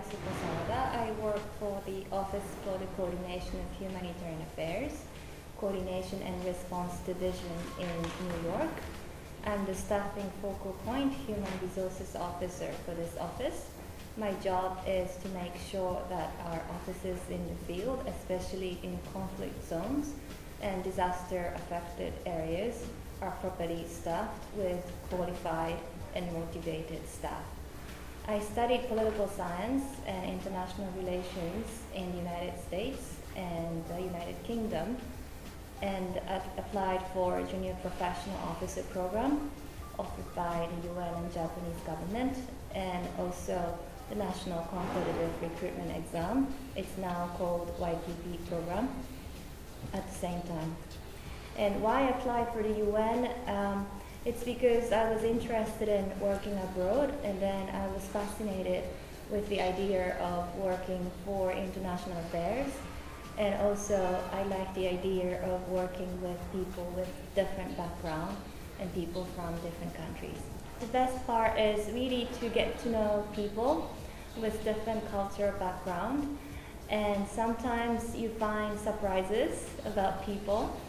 Yasuko Sawada. I work for the Office for the Coordination of Humanitarian Affairs, Coordination and Response Division in New York. I'm the staffing focal point human resources officer for this office. My job is to make sure that our offices in the field, especially in conflict zones and disaster-affected areas, are properly staffed with qualified and motivated staff. I studied political science and international relations in the United States and the United Kingdom, and applied for a junior professional officer program offered by the UN and Japanese government, and also the National Competitive Recruitment Exam. It's now called YPP program at the same time. And why I applied for the UN? It's because I was interested in working abroad, and then I was fascinated with the idea of working for international affairs. And also, I like the idea of working with people with different background and people from different countries. The best part is really to get to know people with different cultural background. And sometimes you find surprises about people.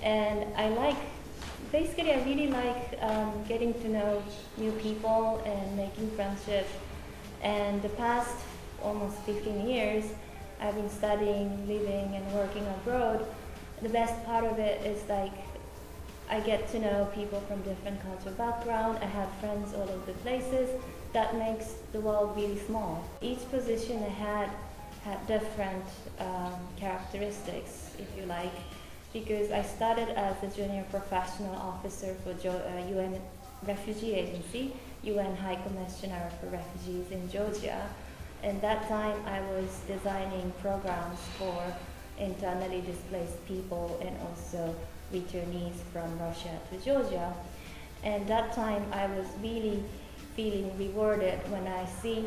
And I really like getting to know new people and making friendships. And the past almost 15 years, I've been studying, living, and working abroad. The best part of it is I get to know people from different cultural background. I have friends all over the places. That makes the world really small. Each position I had different characteristics, if you like, because I started as a junior professional officer for UN Refugee Agency, UN High Commissioner for Refugees in Georgia. And that time I was designing programs for internally displaced people and also returnees from Russia to Georgia. And that time I was really feeling rewarded when I see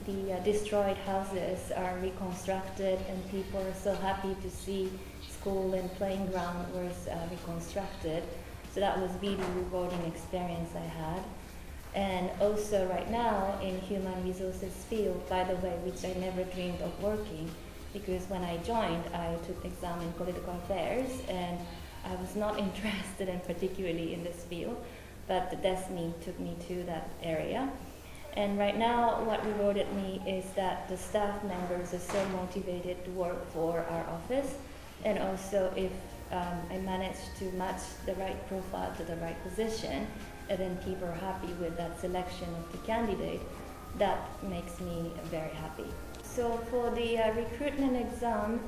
the destroyed houses are reconstructed and people are so happy to see school and playing ground was reconstructed. So that was really rewarding experience I had. And also right now in human resources field, by the way, which I never dreamed of working, because when I joined, I took exam in political affairs and I was not interested in particularly in this field, but the destiny took me to that area. And right now what rewarded me is that the staff members are so motivated to work for our office, and also if I manage to match the right profile to the right position, and then people are happy with that selection of the candidate, that makes me very happy. So for the recruitment exam,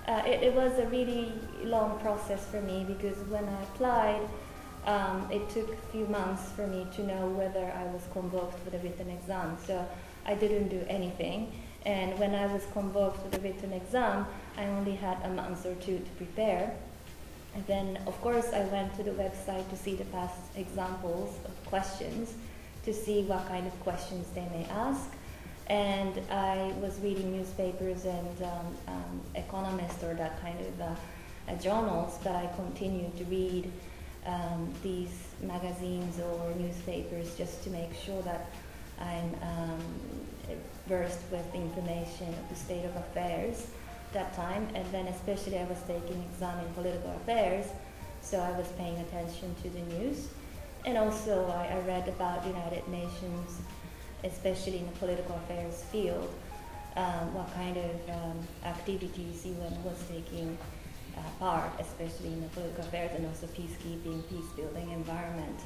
it was a really long process for me, because when I applied, it took a few months for me to know whether I was convoked for the written exam. So I didn't do anything. And when I was convoked for the written exam, I only had a month or two to prepare. And then, of course, I went to the website to see the past examples of questions, to see what kind of questions they may ask. And I was reading newspapers and Economist or that kind of journals, but I continued to read these magazines or newspapers just to make sure that I'm versed with the information of the state of affairs that time. And then especially I was taking exam in political affairs, so I was paying attention to the news. And also I read about the United Nations, especially in the political affairs field, what kind of activities UN was taking part, especially in the political affairs and also peacekeeping, peace-building environment.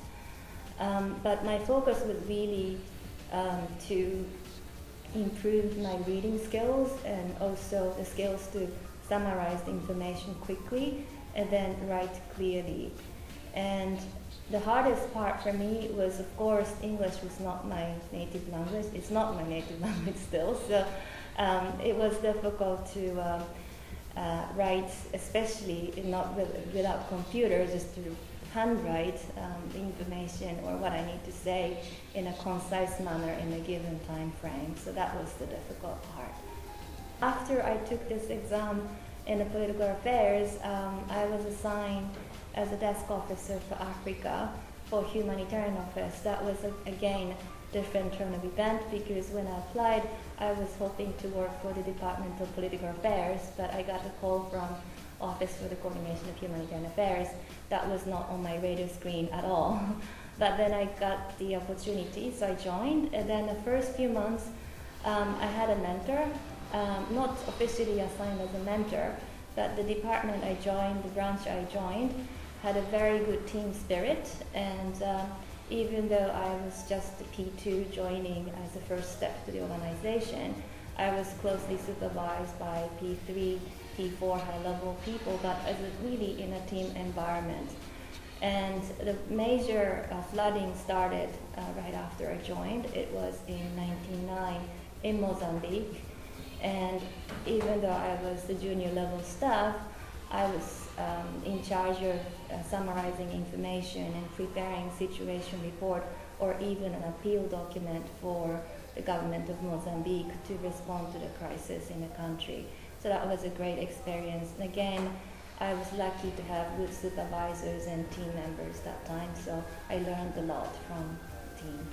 But my focus was really to improve my reading skills and also the skills to summarize the information quickly and then write clearly. And the hardest part for me was, of course, English was not my native language. It's not my native language still, so it was difficult to write, especially not without computer, just to handwrite the information or what I need to say in a concise manner in a given time frame. So that was the difficult part. After I took this exam in the political affairs, I was assigned as a desk officer for Africa for humanitarian affairs. That was, again, different turn of event, because when I applied, I was hoping to work for the Department of Political Affairs, but I got a call from Office for the Coordination of Humanitarian Affairs. That was not on my radar screen at all. But then I got the opportunity, so I joined. And then the first few months, I had a mentor, not officially assigned as a mentor, but the department I joined, the branch I joined, had a very good team spirit. And even though I was just the P2 joining as a first step to the organization, I was closely supervised by P3, P4 high-level people, but as really in a team environment. And the major flooding started right after I joined. It was in 1999 in Mozambique. And even though I was the junior level staff, I was in charge of summarizing information and preparing situation report or even an appeal document for the government of Mozambique to respond to the crisis in the country. So that was a great experience. And again, I was lucky to have good supervisors and team members that time, so I learned a lot from the team.